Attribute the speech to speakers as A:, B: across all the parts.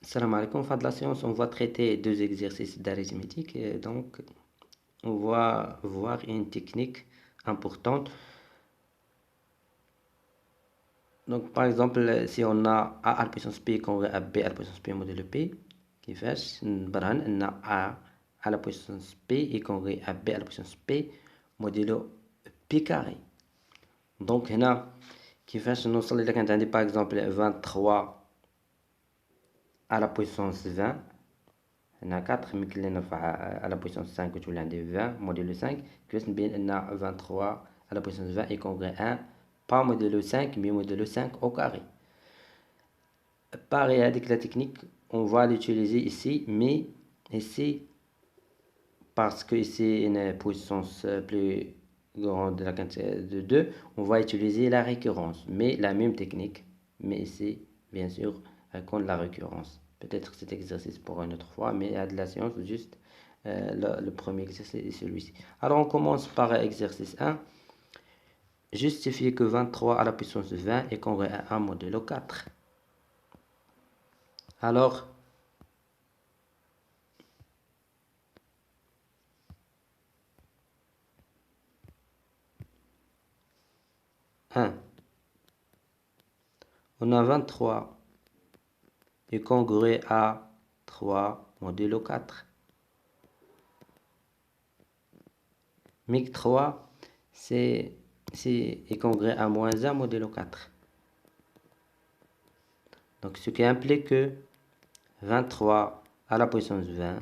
A: Salam alaikum. En fin de la séance, on va traiter deux exercices d'arithmétique et donc on va voir une technique importante. Donc par exemple, si on a a à la puissance p congrès à b à la puissance p modulo p, كيفاش نبرهن ان a à la puissance p est congrès à b à la puissance p modulo p carré. Donc هنا كيفاش نوصل إذا كانت عندي par exemple 23 à la puissance 20. On a 4, mais qui à la puissance 5, que tu l'as dit 20, modèle 5. Que c'est bien, on a 23 à la puissance 20 et congrès 1, pas modèle 5, mais modèle 5 au carré. Pareil avec la technique, on va l'utiliser ici, mais ici, parce que ici une puissance plus grande de la quantité de 2, on va utiliser la récurrence, mais la même technique, mais ici, bien sûr, avec la récurrence. Peut-être cet exercice pour une autre fois, mais à de la séance, juste le premier exercice est celui-ci. Alors on commence par exercice 1. Justifier que 23 à la puissance 20 est congrès à 1 modulo 4. Alors, on a 23 est congrès à 3 modulo 4. Mais 3, c'est congrès à moins 1 modulo 4. Donc, ce qui implique que 23 à la puissance 20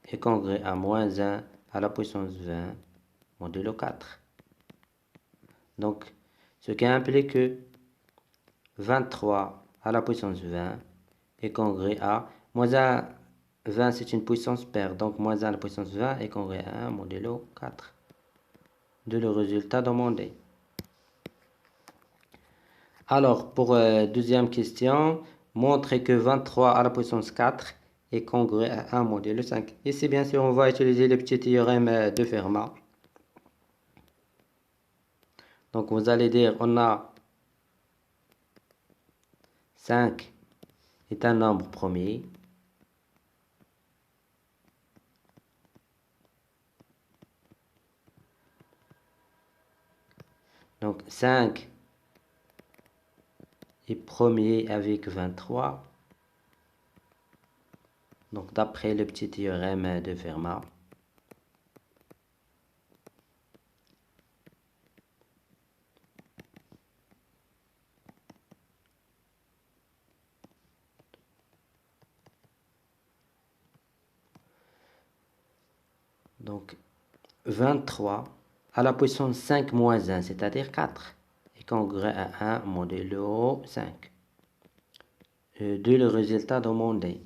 A: est congrès à moins 1 à la puissance 20 modulo 4. Donc, ce qui implique que 23 à la puissance 20 est congrès à moins 1. 20, c'est une puissance paire, donc moins 1 à la puissance 20 est congrès à 1 modulo 4. De le résultat demandé. Alors, pour deuxième question, montrer que 23 à la puissance 4 est congrès à 1 modulo 5. Ici, bien sûr, on va utiliser le petit théorème de Fermat. Donc, vous allez dire, on a 5 est un nombre premier. Donc, 5 est premier avec 23. Donc, d'après le petit théorème de Fermat. Donc, 23 à la puissance 5 moins 1, c'est-à-dire 4, est congrès à 1 modulo 5. De le résultat demandé.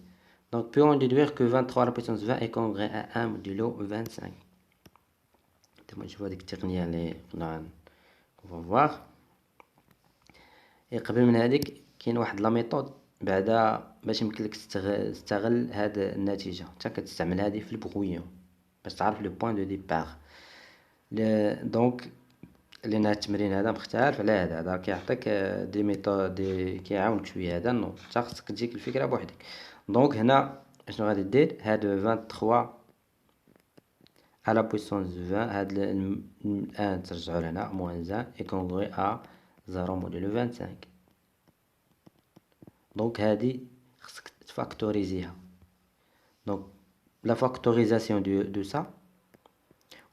A: Donc, peut-on déduire que 23 à la puissance 20 est congrès à 1 modulo 25. Je vois des techniques qu'on va voir. قبل من هذيك كاين واحد لا ميثود بعدا باش يمكن لك تستغل هاد النتيجه حتى كتستعمل هذه في البغويون باش تعرف لو بوين دو ديبار. دونك لان هاد التمرين هذا مختلف على هذا كيعطيك دي ميثود كيعاونك شويه هذا نو حتى خصك تجيك الفكره بوحدك. دونك هنا شنو غادي دير هاد 23 à la puissance 20 هاد 1 ترجعو لهنا moins 1 est congrès à 0 modulo 25. دونك هادي خصك تفاكتوريزيها. دونك لا فاكتوريزاسيون دو سا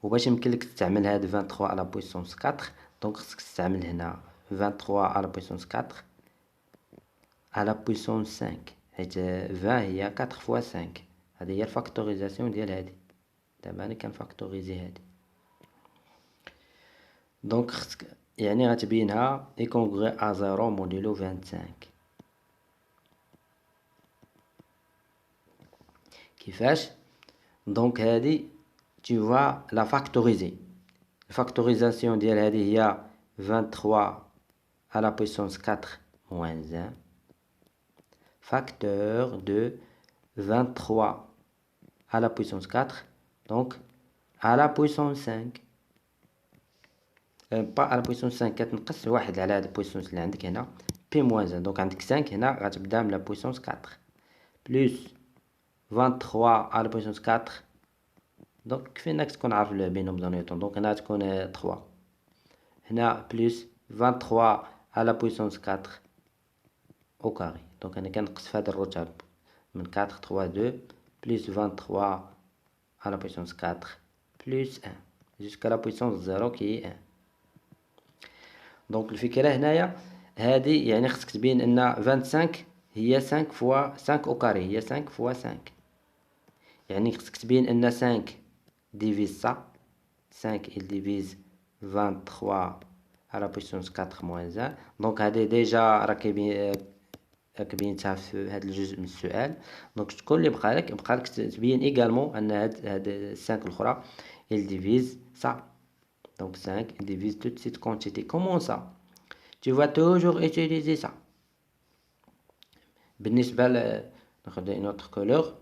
A: وباش يمكن لك تستعمل هاد 23 على بويسونس 4 دونك خصك تستعمل هنا 23 على بويسونس 4 على بويسونس 5 حيت 20 هي 4 فوا 5. هذه هي الفاكتوريزاسيون ديال هادي. دابا انا كنفاكتوريزي هادي دونك خصك يعني غتبينها اي كونغري ا 0 موديلو 25. كيفاش؟ دونك هادي tu vas la factoriser. La factorisation ديال هذه هي 23 à la puissance 4 moins 1 facteur de 23 à la puissance 4 donc à la puissance 5 pas à la puissance 5 كتنقص واحد على هاد البويسونس اللي عندك هنا p moins 1 donc عندك 5 هنا غتبدا من la puissance 4 plus 23 à la puissance 4. Donc كيفاش تكون عارف البينوم دو نيوتن. دونك هنا تكون 3. هنا plus 23 à la puissance 4 au carré. Donc أنا كنقص في هذا الرتب من 4 3 2 plus 23 à la puissance 4 plus 1 jusqu'à la puissance 0 qui est 1. دونك الفكرة هنايا هذه يعني خصك تبين أن 25 هي 5 فوا 5 au carré هي 5 فوا 5. يعني خصك تبين أن 5 divise ça. 5 il divise 23 à la puissance 4 moins 1. دونك هذه ديجا راك بينتها في هذا الجزء من السؤال. دونك شكون اللي بقى لك تبين également أن هاد 5 الأخرى il divise ça. Donc 5 il divise toute cette quantité. Comment ça? Tu vas toujours utiliser ça. بالنسبة ناخذ une autre couleur.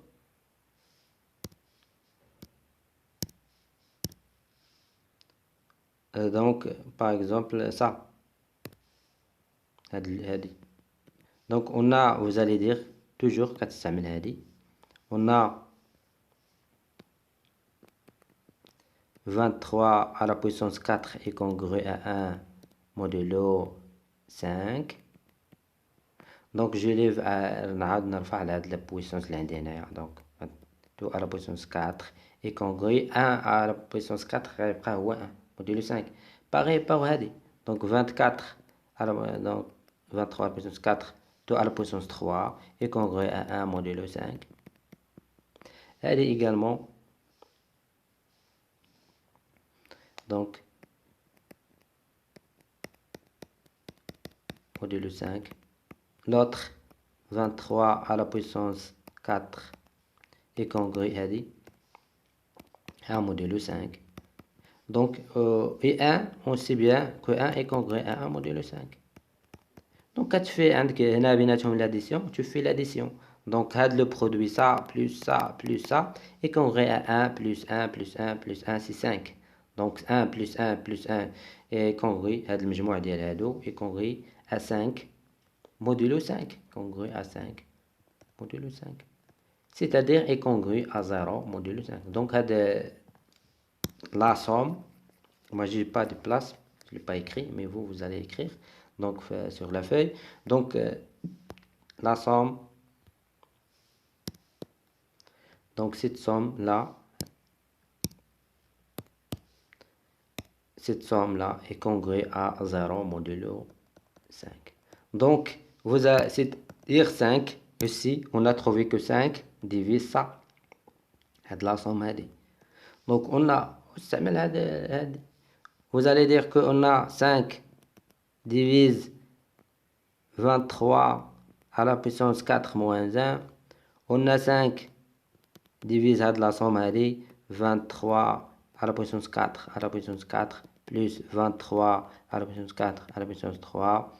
A: Donc par exemple ça. هذه. Donc on a, vous allez dire toujours كتستعمل هذه. On a 23 à la puissance 4 est congru à 1 modulo 5. Donc je lève نعاود نرفع لهاد la puissance اللي عندي هنايا. Donc 2 à la puissance 4 est congru 1 à la puissance 4 غيبقى هو 1 modulo 5. Pareil par هذه. Donc 24 à la, donc 23 à la puissance 4 2 à la puissance 3 est congru à 1 modulo 5. Elle est également donc modulo 5. L'autre 23 à la puissance 4 est congru à 1 modulo 5. Donc et 1 on sait bien que 1 est congru à 1 modulo 5. Donc quand tu fais l'addition, tu fais l'addition. Donc le produit ça plus ça plus ça est congru à 1 plus 1 plus 1 plus 1 c'est 5. Donc 1 plus 1 plus 1 est congru هذا المجموع ديال هادو est congru à 5 modulo 5 congru à 5 modulo 5. C'est-à-dire est congru à 0 modulo 5. Donc la somme, moi j'ai pas de place, je l'ai pas écrit, mais vous allez écrire donc sur la feuille. Donc la somme, donc cette somme là est congrue à 0 modulo 5. Donc vous avez c'est-à-dire 5 ici on a trouvé que 5 divise ça de la somme هذه. Donc on a vous allez dire que on a 5 divise 23 à la puissance 4 moins 1. On a 5 divise la somme 23 à la puissance 4 à la puissance 4 plus 23 à la puissance 4 à la puissance 3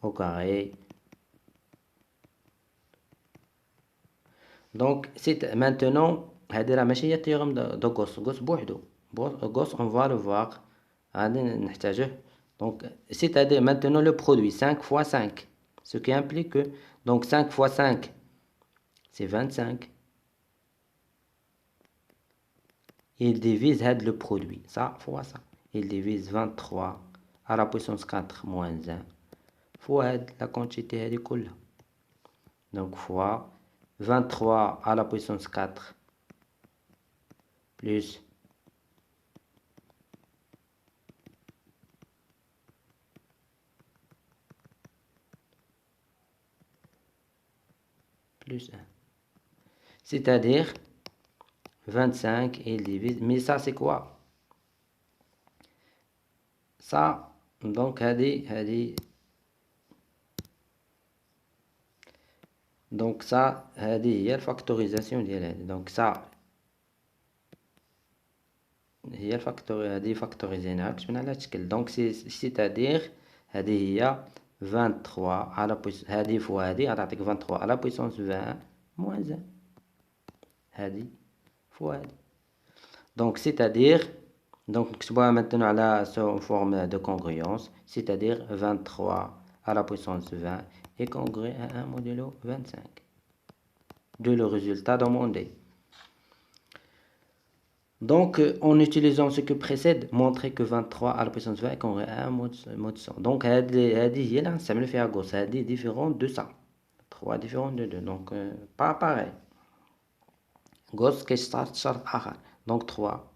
A: au carré. Donc c'est maintenant هذه راه ماشي هي théorème de Gauss. Gauss بوحدو. Gauss on va le voir. غادي نحتاجه. Donc c'est-à-dire maintenant le produit 5 fois 5. Ce qui implique que donc 5 fois 5 c'est 25. Il divise le produit. Ça fois ça. Il divise 23 à la puissance 4 moins 1 fois la quantité هذه كلها. Donc fois 23 à la puissance 4 plus plus 1. C'est-à-dire 25 et il divise. Mais ça c'est quoi? Ça donc donc ça هذه هي الفاكتوريزاسيون ديال هذه. donc ça هي الفاكتور هذه فاكتوريزيناها كتبنا على شكل. donc c'est-à-dire هذه هي 23 على بويسونس هذه فوا هذه غتعطيك 23 على بويسونس 20 moins 1 هذه فوا هذه. donc c'est-à-dire donc نكتبوها maintenant على sous forme de congruence. c'est-à-dire 23 à la puissance 20 est congrue à 1 modulo 25. De le résultat demandé. Donc, en utilisant ce qui précède, montrer que 23 à la puissance 20 est congrue à 1 mod 100. Donc, هذه هي اللي غنستعملو فيها Gauss. هذه différente de ça. 3 différentes de 2. Donc, pas pareil. Gauss كيشترط شرط آخر. Donc, 3.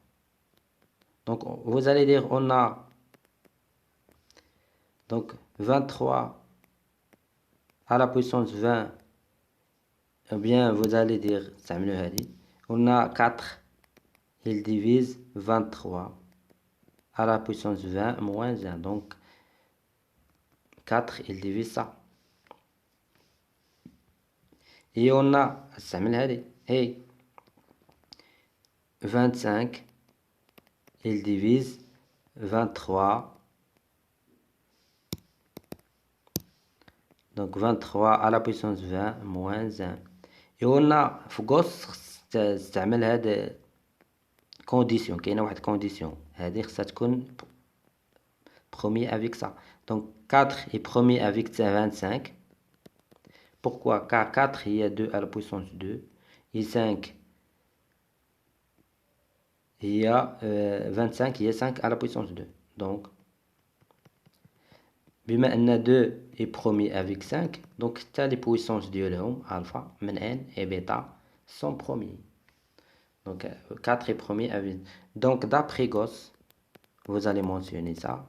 A: Donc, vous allez dire, on a donc 23 à la puissance 20. Eh bien, vous allez dire, on a 4, il divise 23 à la puissance 20 moins 1. Donc, 4, il divise ça. Et on a, hey, 25, il divise 23. Donc, 23 à la puissance 20 moins 1. Et on a, Gauss, استعمل هذا condition. كاينه واحد condition. هذه خصها تكون premier avec ça. Donc 4 est premier avec 25. Pourquoi? Car 4 il y a 2 à la puissance 2 et 5 il y a 25 il y a 5 à la puissance 2. Donc بما أن 2 est premier avec 5 donc les puissances ديالهم alpha من n et bêta sont premiers. Donc 4 est premier avec. Donc d'après Gauss, vous allez mentionner ça.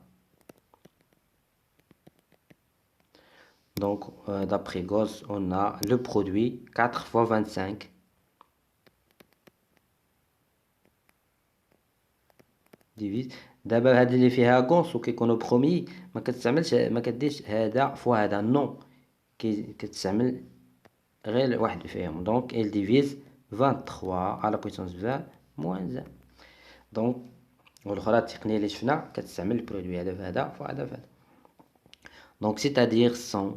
A: Donc d'après Gauss, on a le produit 4 fois 25 divise. دابا هاد اللي فيها غوص وكيكونوا برومي ما كتستعملش ما كديرش هذا فوا هذا نو كتستعمل غير واحد فيهم. دونك il divise 23 à la puissance 20 moins 1. دونك والاخرى التقنيه اللي شفنا كتستعمل البرودوي هذا فهذا فوا هذا فهذا. دونك c'est-à-dire 100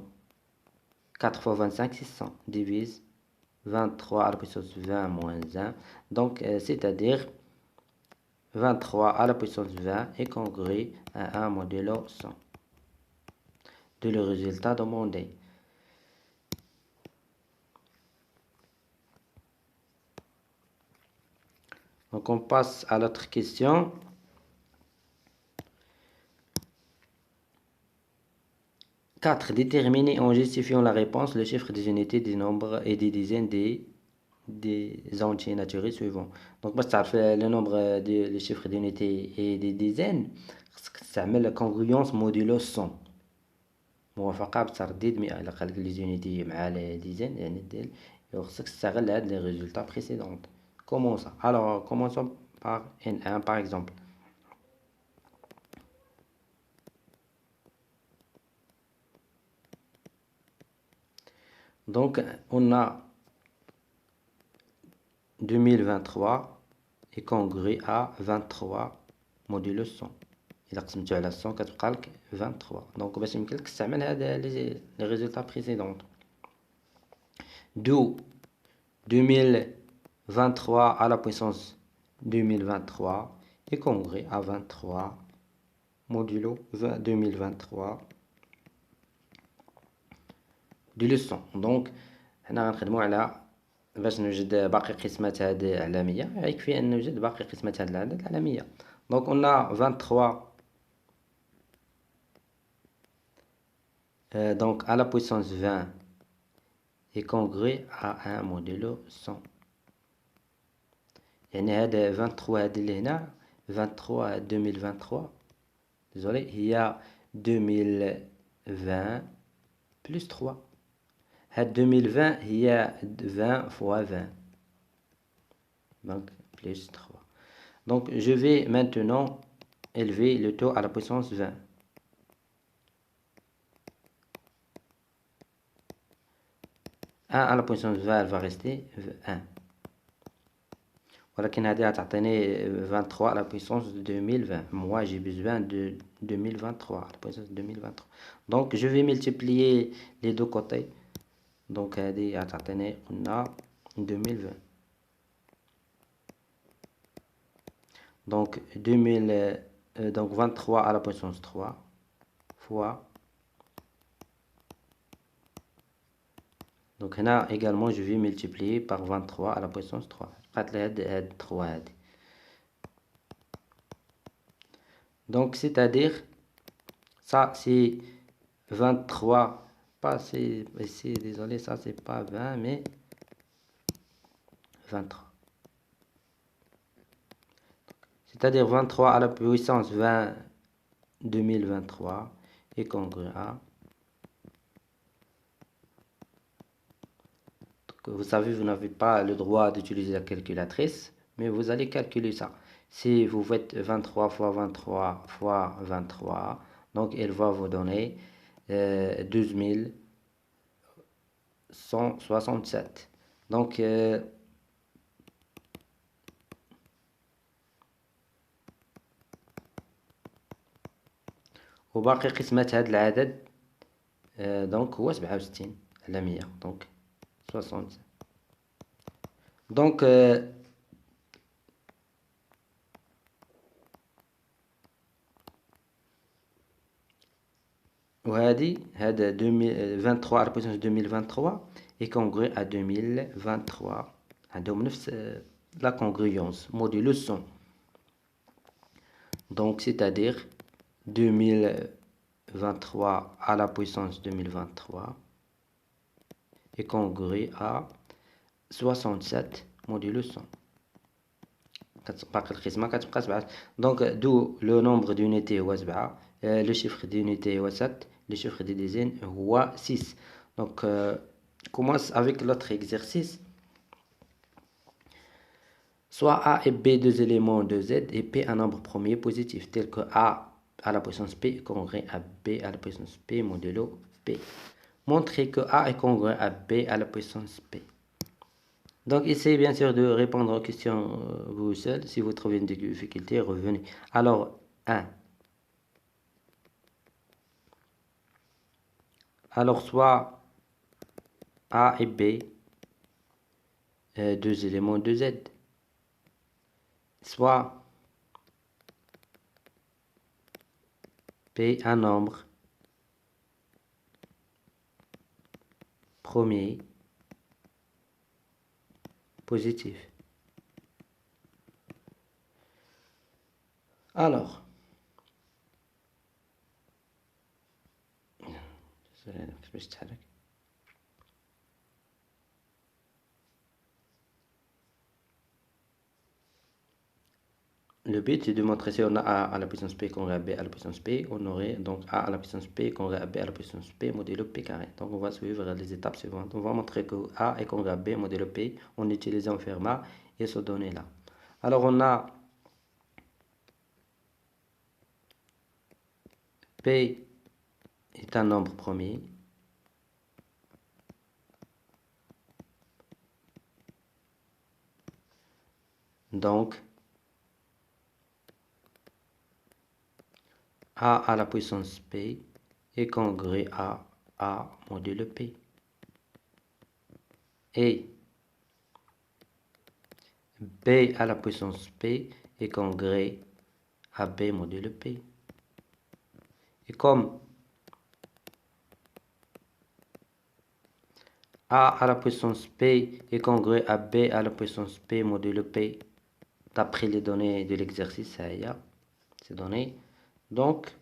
A: 4 fois 25 c'est 100 divise 23 à la puissance 20 moins 1. Donc c'est-à-dire 23 à la puissance 20 est congrue à 1 modulo 100 de le résultat demandé. Donc on passe à l'autre question. Quatre, déterminer en justifiant la réponse le chiffre des unités, des nombres et des dizaines des entiers naturels suivants. Donc باش تعرف le nombre les chiffres d'unités et des dizaines خصك تستعمل la congruence modulo 100. موافقة بترديد 100 إلا قالك لي زونيتي مع لي ديزين يعني ديال خصك تستغل هاد لي ريزولتا بريسيدونت. Comment ça? Alors commençons par N1 par exemple. Donc on a 2023 est congru à 23 modulo 100. إلا قسمتو على 100 كتبقى لك 23. دونك باش يمكن لك تستعمل هذا لي ريزولتا بريسيدونت. D'où 2023 à la puissance 2023 est congru à 23 modulo 2023 de le 100. Donc حنا غنخدمو على باش نوجد باقي قسمات هاد العلامية يكفي أن نوجد باقي قسمات هاد العدد العلامية. Donc on a 23 donc à la puissance 20 est congru à 1 modulo 100. يعني هذا 23 هذه اللي هنا 23 2023 désolé هي 2020 plus 3. هاد 2020 هي 20 fois 20 donc plus 3. Donc je vais maintenant élever le taux à la puissance 20. À la puissance 20 elle va rester 1. ولكن هذه تعطيني 23 à la puissance de 2020. Moi j'ai besoin de 2023 à la puissance de 2023. Donc je vais multiplier les deux côtés. Donc هذه تعطيني قلنا 2020. Donc 2000 donc 23 à la puissance 3 fois Donc là également je vais multiplier par 23 à la puissance 3. هاد 3 هادي. Donc c'est-à-dire ça c'est 23, pas c'est ici, désolé, ça c'est pas 20 mais 23. C'est-à-dire 23 à la puissance 20 2023 est congru à... Vous savez, vous n'avez pas le droit d'utiliser la calculatrice, mais vous allez calculer ça. Si vous faites 23 fois 23 fois 23, donc elle va vous donner 12 167. Donc وباقي قسمة هذا العدد دونك هو 67 على 100 دونك 67. دونك وهذه هذا 23 على بويسونس 2023 est congru à 2023. عندهم نفس la congruence modulo 100. Donc c'est-à-dire 2023 à la puissance 2023 est congru à 67 modulo 100. كتبقى القسمة كتبقى 7. Donc d'où le nombre d'unités هو 7, le chiffre d'unité هو 7, le chiffre de dizaines هو 6. Donc commence avec l'autre exercice. Soit A et B deux éléments de Z et P un nombre premier positif, tel que A à la puissance P est congruent à B à la puissance P modulo P. Montrez que A est congruent à B à la puissance P. Donc essayez bien sûr de répondre aux questions vous seul. Si vous trouvez une difficulté, revenez. Alors 1. Alors soit A et B deux éléments de Z, soit P un nombre premier positif. Alors le but c'est de montrer si on a A à la puissance P congruent à B à la puissance P, on aurait donc A à la puissance P congruent à B à la puissance P modulo P carré. Donc on va suivre les étapes suivantes. On va montrer que A est congruent à B modulo P en utilisant Fermat et ce donné là. Alors on a P est un nombre premier. Donc A à la puissance P est congruent à A modulo P. Et B à la puissance P est congruent à B modulo P. Et comme A à la puissance P est congruent à B à la puissance P modulo P, d'après les données de l'exercice, ces données. Donc,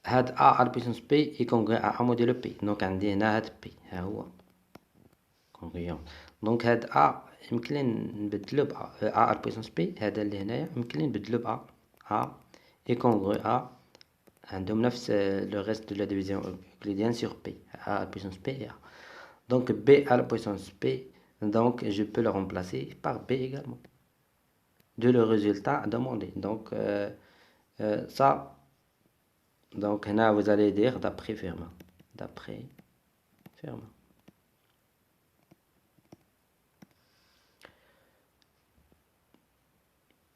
A: هاد A à la puissance P est congruent à A modulo P. Donc, عندي هنا هاد P, ها هو congruent. Donc, هاد A يمكن نبدلو ب A à la puissance P, هذا اللي هنايا يمكن نبدلو ب A est congruent à عندهم نفس le reste de la division euclidienne sur P, A à la puissance P et A. Donc B à la puissance P, donc je peux le remplacer par B également, de le résultat demandé. Donc ça, donc là vous allez dire d'après Fermat, d'après Fermat.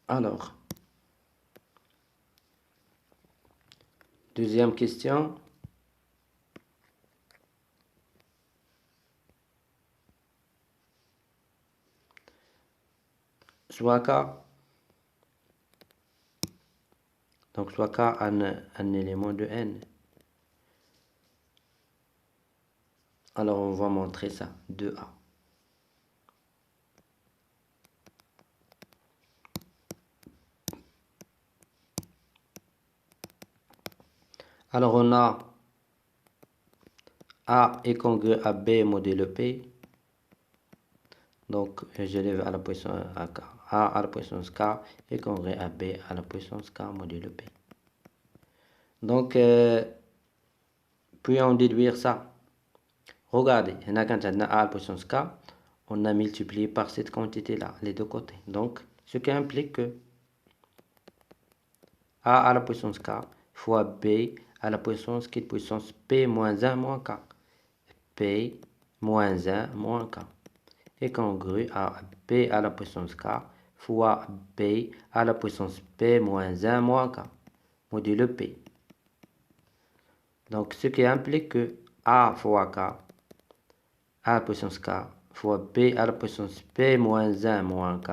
A: Alors, deuxième question. Soit K, donc soit K un élément de N. Alors, on va montrer ça, 2A. Alors, on a A est congru à B modulo P. Donc, je lève à la puissance K. A à la puissance K est congru à B à la puissance K modulo P. Donc, puis on déduire ça. Regardez, quand on a A à la puissance K, on a multiplié par cette quantité-là, les deux côtés. Donc, ce qui implique que A à la puissance K fois B à la puissance qui est puissance P moins 1 moins K. P moins 1 moins K est congru à B à la puissance K fois B à la puissance P moins 1 moins K, modulo P. Donc, ce qui implique que A fois K à la puissance K fois B à la puissance P moins 1 moins K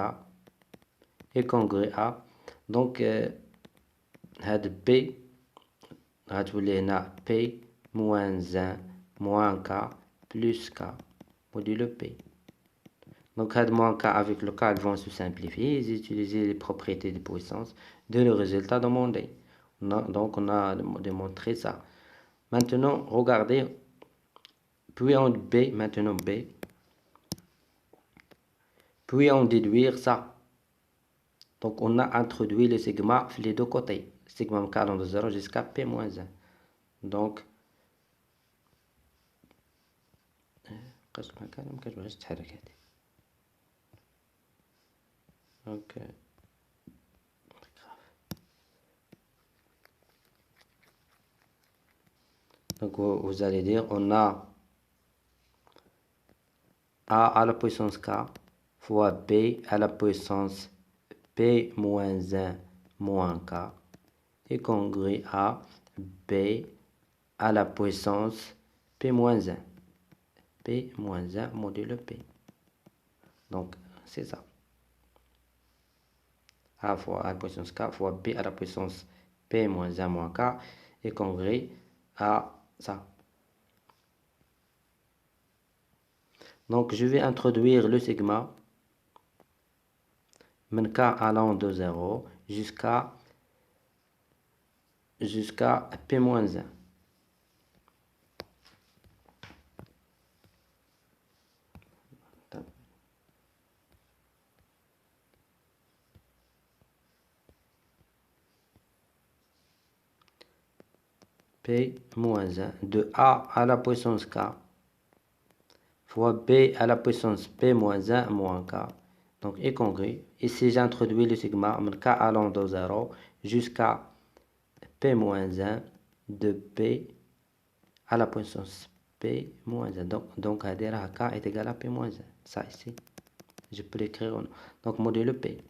A: est congru à, donc, هاد P غتولي هنا P moins 1 moins K plus K modulo P. Donc, moins K avec le K vont se simplifier et utiliser les propriétés de puissance de le résultat demandé. Donc, on a démontré ça. Maintenant, regardez, puis on B, maintenant B, puis on déduire ça. Donc, on a introduit le sigma les deux côtés. Sigma K allant de 0 jusqu'à P moins 1. Donc, donc, donc vous allez dire, on a A à la puissance K fois B à la puissance P moins 1 moins K est congru à B à la puissance P moins 1. P moins 1 modulo P. Donc, c'est ça. A fois A à la puissance K fois B à la puissance P moins 1 moins K est congru à ça. Donc, je vais introduire le sigma من K allant de 0 jusqu'à P moins 1. P moins 1 de A à la puissance K fois B à la puissance P moins 1 moins K. Donc, est congru. Ici, j'introduis le sigma من K allant de 0 jusqu'à P moins 1 de P à la puissance P moins 1. Donc K est égal à P moins 1. Ça ici. Je peux l'écrire. Donc, modulo P.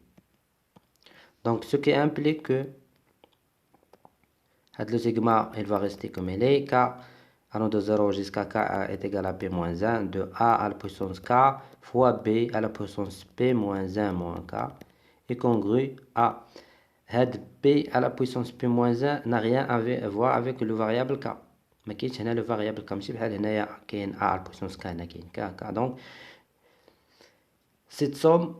A: Donc, ce qui implique que le sigma, il va rester comme il est. K allant de 0 jusqu'à K est égal à P moins 1 de A à la puissance K fois B à la puissance P moins 1 moins K est congru à B à la puissance P moins 1 n'a rien à voir avec le variable K. ما كاينش هنا le variable K ماشي بحال هنايا كاين A à la puissance K هنا كاين K. Donc cette somme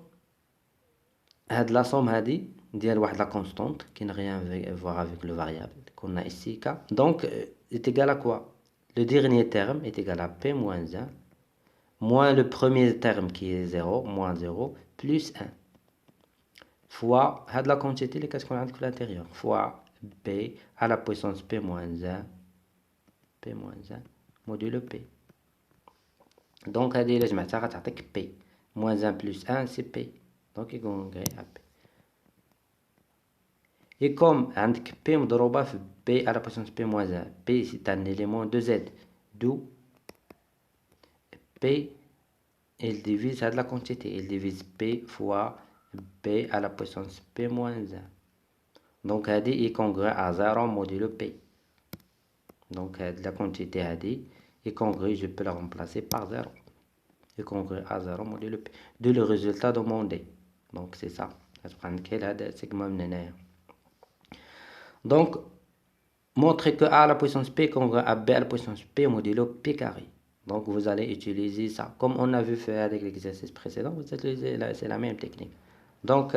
A: la somme هذه ديال واحد la constante qui n'a rien à voir avec le variable qu'on a ici K. Donc est égal à quoi? Le dernier terme est égal à P moins 1 moins le premier terme qui est 0 moins 0 plus 1 fois la quantité اللي كتكون عندك في l'intérieur fois B à la puissance P moins 1 modulo P. Donc هذه إلا جمعتها غتعطيك P moins 1 plus 1 c'est P. Donc يكون à P. Et comme عندك P مضروبة في B à la puissance P moins 1, P c'est un élément de Z, d'où P il divise la quantité, il divise P fois B à la puissance P moins 1. Donc هذه est congrue à 0 modulo P. Donc la quantité est congrue, je peux la remplacer par 0. Est congrue à 0 modulo P. De le résultat demandé. Donc c'est ça. Donc, montrer que A à la puissance P est congrue à B à la puissance P modulo P carré. Donc vous allez utiliser ça. Comme on a vu faire avec l'exercice précédent, vous utilisez c'est la même technique. Donc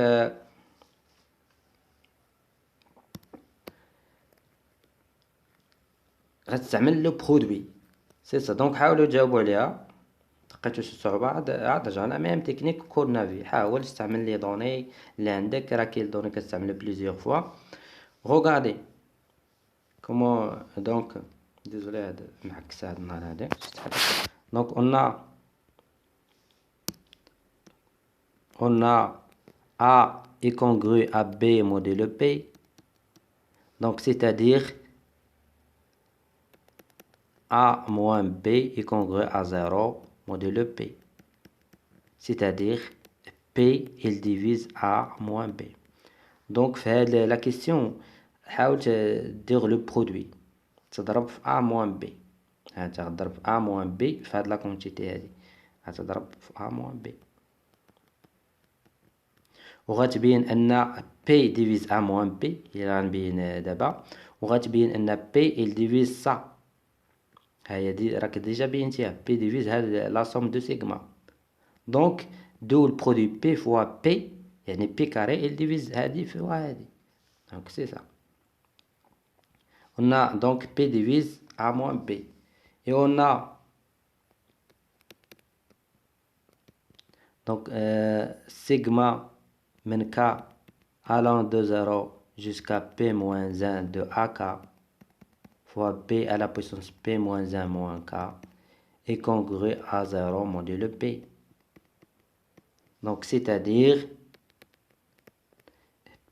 A: غتستعمل لو برودوي سي سا. دونك حاولوا تجاوبوا عليها. لقيتو شي صعوبة عاد رجع لا ميم تكنيك كود نافي. حاول تستعمل لي دوني اللي عندك، راه كاين دوني كتستعمل بليزيوغ فوا. غوغاردي كومون دونك ديزولي هاد معكسة هاد النهار هادي. دونك on a A est congru à B modulo P. Donc c'est-à-dire A moins B est congru à 0 modulo P. C'est-à-dire P il divise A moins B. Donc في la question حاول دير لو برودوي، تضرب في A moins B. غتضرب في A moins B في هاد لا كونتيتي هادي، غتضرب في A moins B وغتبين ان P ديفيز A moins B اللي غنبين دابا، وغتبين ان P il ديفيز سا. هاهي دي راك ديجا بينتيها P ديفيز هاد لا سوم دو سيغما. دونك دو البرودوي P فوا P يعني P كاري il ديفيز هادي فوا هادي. دونك سي سا. On a donc P divise A moins B. Et on a donc sigma min K allant de 0 jusqu'à P moins 1 de AK fois P à la puissance P moins 1 moins K est congru à 0 modulo P. Donc c'est-à-dire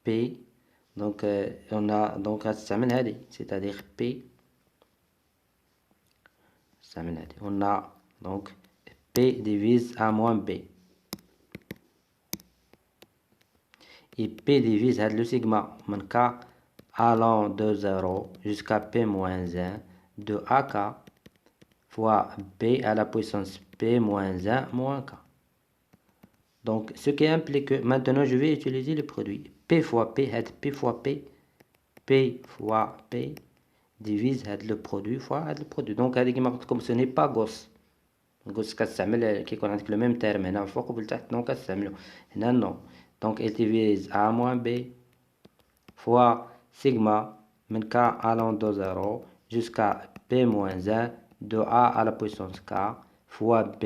A: P, donc on a donc c'est-à-dire P, on a donc P divise A moins B. Et P divise le sigma من K allant de 0 jusqu'à P moins 1 de AK fois P à la puissance P moins 1 moins K. Donc ce qui implique que maintenant je vais utiliser le produit. P fois P, P fois P, P fois P divise le produit fois le produit. Donc comme ce n'est pas Gauss. Gauss كتستعمل كيكون عندك le même terme هنا فوق والتحت دونك كتستعملو. هنا non. Donc elle divise A moins B fois sigma min K allant de 0 jusqu'à P moins 1 de A à la puissance K fois B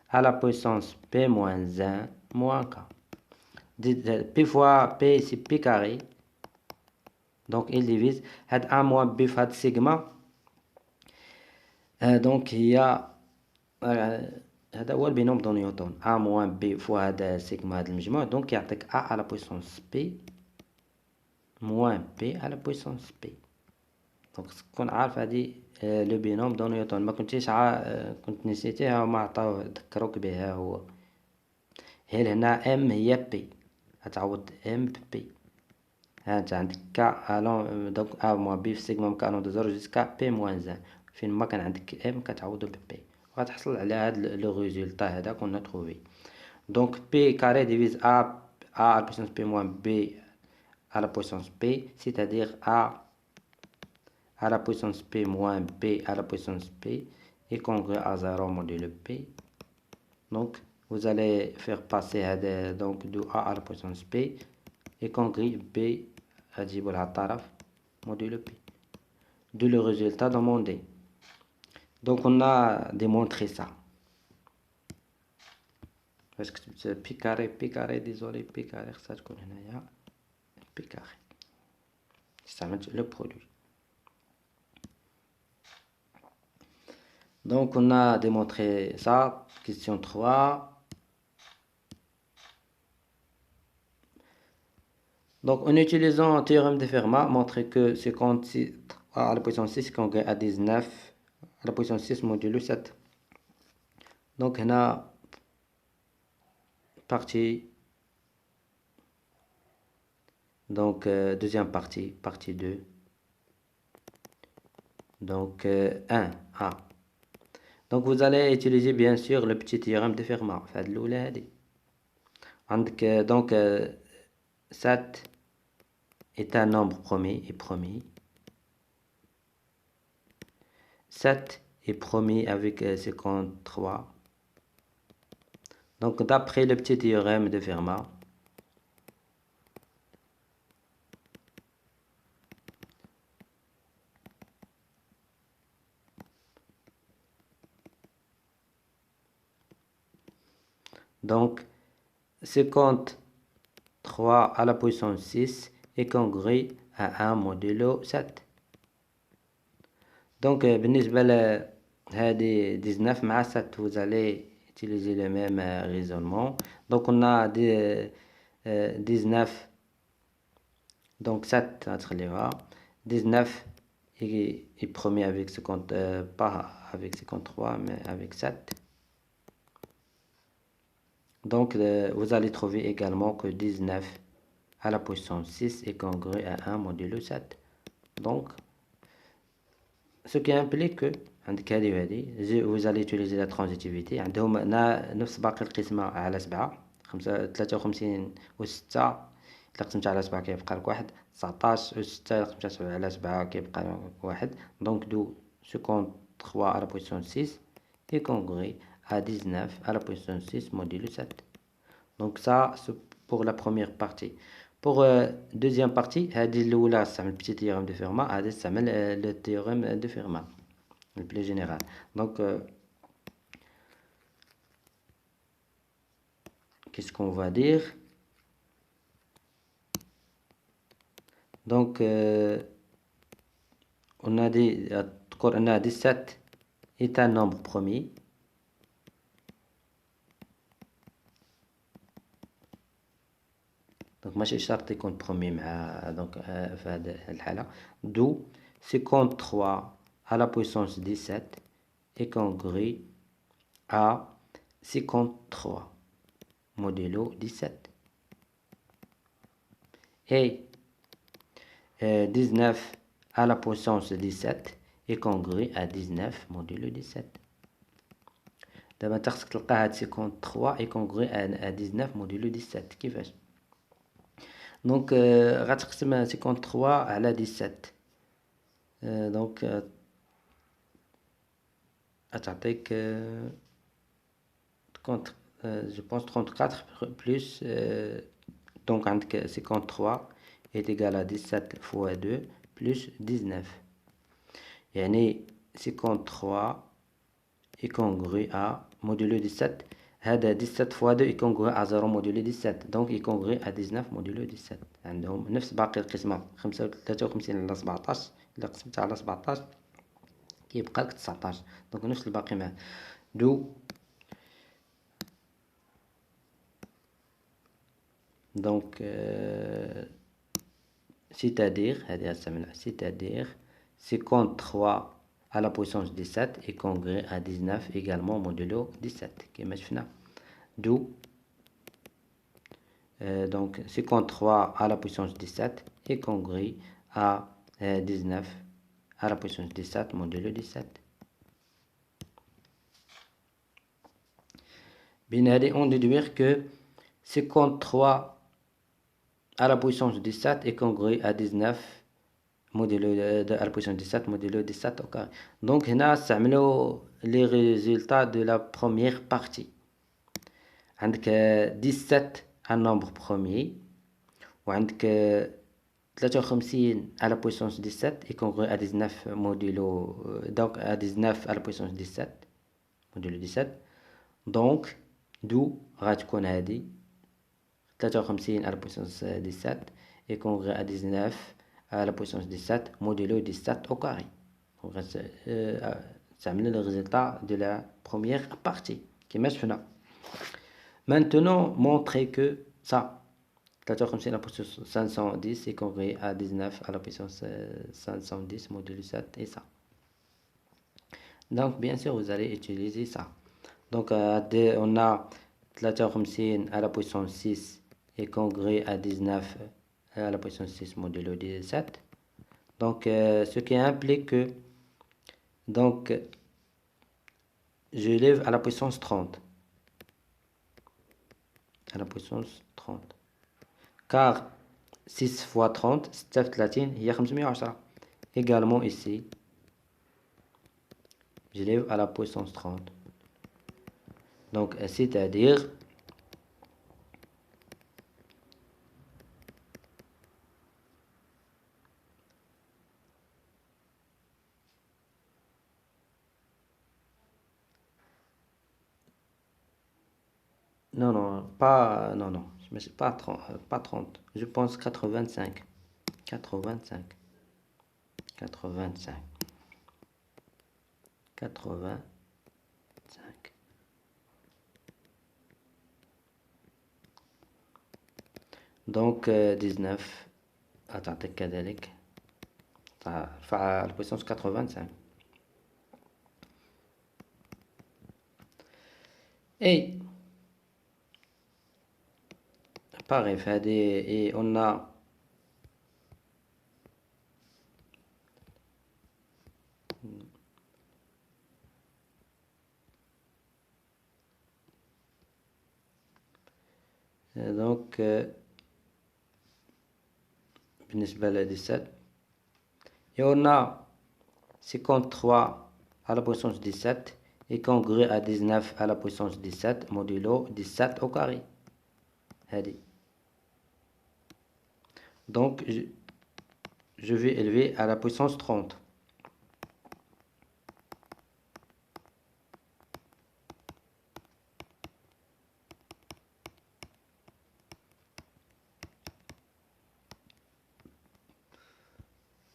A: à la puissance P moins 1 moins K. P fois P c'est P carré. Donc il divise A moins B fois sigma. Donc il y a هذا هو البينوم دو نيوتن A moins B فوا هذا سيغما هذا المجموع. دونك يعطيك A على بويسونس B moins B على بويسونس B. دونك تكون عارف هادي لو بينوم دو نيوتن. ما كنتيش كنت نسيتيها وما عطاوه ذكروك بها هو. هي هنا M هي B غتعوض M ب B. ها انت عندك K الون دونك A moins B في سيغما من K الون دو 0 جوسكا P moins 1 فين ما كان عندك M كتعوضو ب B وغتحصل على هاد لو ريزولطا هذا كنا تروفي. دونك P كاري ديفيز A à la puissance P moins B à la puissance P, c'est-à-dire A à la puissance P moins B à la puissance P est congru à 0 modulo P. Donc vous allez faire passer donc de A à la puissance P et congru B à الطرف modulo P. D'où le résultat demandé. Donc on a démontré ça. Parce que c'est P carré, désolé, P carré, ça تكون هنايا P carré. استعملت le produit. Donc on a démontré ça. Question 3. Donc en utilisant un théorème de Fermat, montrer que 56 à la puissance 6 congrès à 19 à la puissance 6 modulo 7. Donc on a partie, donc deuxième partie, partie 2. Donc 1 A. Donc vous allez utiliser bien sûr le petit théorème de Fermat. Donc 7 est un nombre premier et premier. 7 et premier avec 53. Donc, d'après le petit théorème de Fermat, donc 53 à la puissance 6 est congrue à 1 modulo 7. Donc بالنسبة لهذه 19 مع 7 vous allez utiliser le même raisonnement. Donc on a 19, donc 7 هتخليوها 19 est premier avec 50, pas avec 53 mais avec 7. Donc vous allez trouver également que 19 à la puissance 6 est congru à 1 modulo 7. Donc ce qui implique que عندك هذه وهذه vous allez utiliser la transitivité. عندهم نفس باقي القسمة على 7 53 و6 إلا قسمت على 7 كيبقى لك واحد 19 و6 إلا قسمت على 7 كيبقى لك واحد. Donc d'où 53 à la puissance 6 est congru à 19 à la puissance 6 modulo 7. Donc ça c'est pour la première partie. Pour deuxième partie, هذه الأولى استعمل le petit théorème de Fermat, هذه استعمل le théorème de Fermat le plus général. Donc qu'est-ce qu'on va dire? Donc on a dit 17 est un nombre premier. Donc ماشي شرط يكون premier مع donc في هذه الحالة. D'où 53 à la puissance 17 est congru à 53 modulo 17. Et 19 à la puissance 17 est congru à 19 modulo 17. دابا انت خصك تلقى هاد 53 est congru à 19 modulo 17 كيفاش؟ دونك غتقسم 53 على 17 دونك غتعطيك je pense 34 plus donc عندك 53 est égal à 17 fois 2 plus 19 يعني 53 est congru à modulo 17. هذا 17 fois 2 est congru à 0 modulo 17 donc est congru à 19 modulo 17. عندهم نفس باقي القسمة 53 على 17 إلا قسمتها على 17 كيبقى لك 19 دونك نفس الباقي معاه. دو donc c'est-à-dire هذه هسه c'est-à-dire 53 à la puissance 17 est congru à 19 également modulo 17 كما شفنا. D'où donc 53 à la puissance 17 est congru à 19 à la puissance 17 modulo 17. Bien, allez, on déduire que 53 à la puissance 17 est congru à 19 modulo à la puissance 17 modulo 17 au carré. Donc هنا استعملوا les résultats de la première partie. عندك 17 un nombre premier وعندك 53 à la puissance 17 est congru à 19 modulo donc à 19 à la puissance 17 modulo 17. donc d'où غتكون هذه 53 à la puissance 17 est congru à 19 à la puissance 17 modulo 17 au carré. Donc تعمل le résultat de la première partie كما شفنا. Maintenant montrer que ça 53 à la puissance 510 est congru à 19 à la puissance 510 modulo 7 et ça. Donc bien sûr vous allez utiliser ça. Donc on a 53 à la puissance 6 est congru à 19 à la puissance 6 modulo 17. Donc ce qui implique que donc je lève à la puissance 30 à la puissance 30 car 6 fois 30 36 هي 510. Également ici je lève à la puissance 30. Donc, c'est-à-dire, non, non, pas, non, non, mais c'est pas 30, pas 30, je pense 85, 85, 85, 85. Donc 19 تعطيك كذلك ترفع البويسونس 85. Et pareil et on a donc بالنسبة ل 17 et on a 53 à la puissance 17 est congrue à 19 à la puissance 17 modulo 17 au carré. Donc je vais élever à la puissance 30.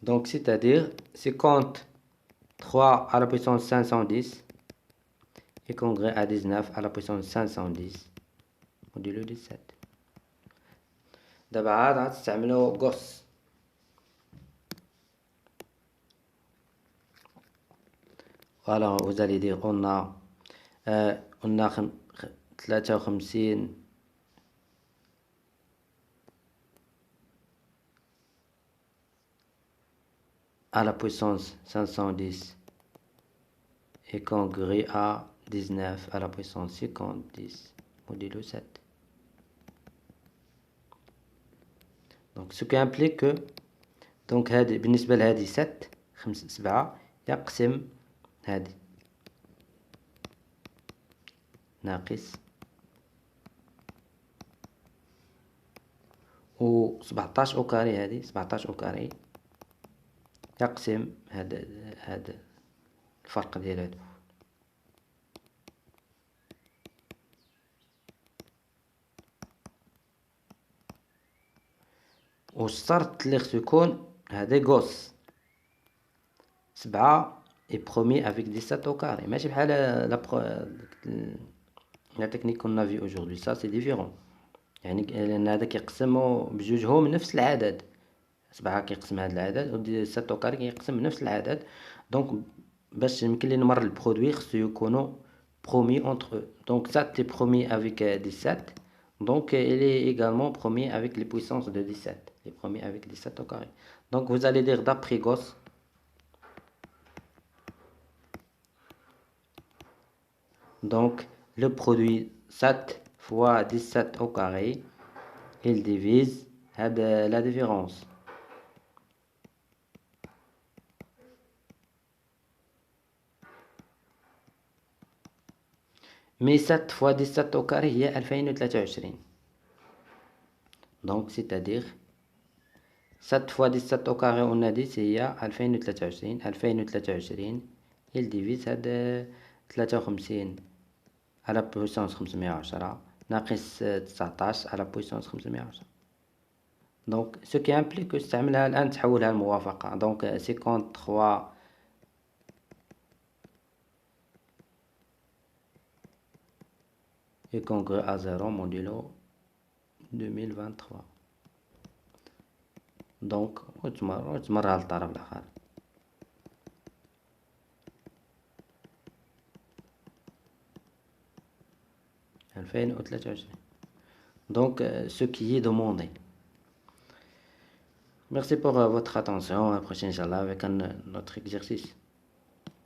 A: Donc c'est-à-dire 53 à la puissance 510 est congrue à 19 à la puissance 510 modulo 17. دابا عاد غتستعملو غوس. Voilà, vous allez dire on a 53 à la puissance 510 est congrue à 19 à la puissance 5010 modulo 7. Donc ce qui implique que donc هذه بالنسبة لهذه 7 يقسم هذه ناقص و 17 أو كاري، هذه 17 أو كاري يقسم هذا الفرق ديال هادو. والشرط اللي خصو يكون هذا غوس 7 est promis avec 17 au carré. ماشي بحال la technique qu'on a vue aujourd'hui. Ça c'est différent. يعني لأن هذا كيقسمو بجوجهم نفس العدد. 7 كيقسم هذا العدد و 17 au carré كيقسم نفس العدد. دونك باش يمكن لي نمر البرودوي خصو يكونوا promis entre eux. Donc 7 est promis avec 17. Donc il est également promis avec les puissances de 17. Il est promis avec 17 au carré. Donc vous allez dire d'après Gauss, donc le produit 7 fois 17 au carré, il divise la différence. Mais 7 fois 17 au carré هي 2023. Donc c'est-à-dire 7 fois 17 au carré on a dit c'est 2023. 2023 il divise هذا 53 à la puissance 510 ناقص 19 à la puissance 510. Donc ce qui implique que تستعملها الآن تحولها الموافقة. Donc 53 est congrue à 0 modulo 2023. Donc وتمرها للطرف الآخر. Donc ce qui est demandé. Merci pour votre attention. À la prochaine, Inch'Allah, avec un autre exercice.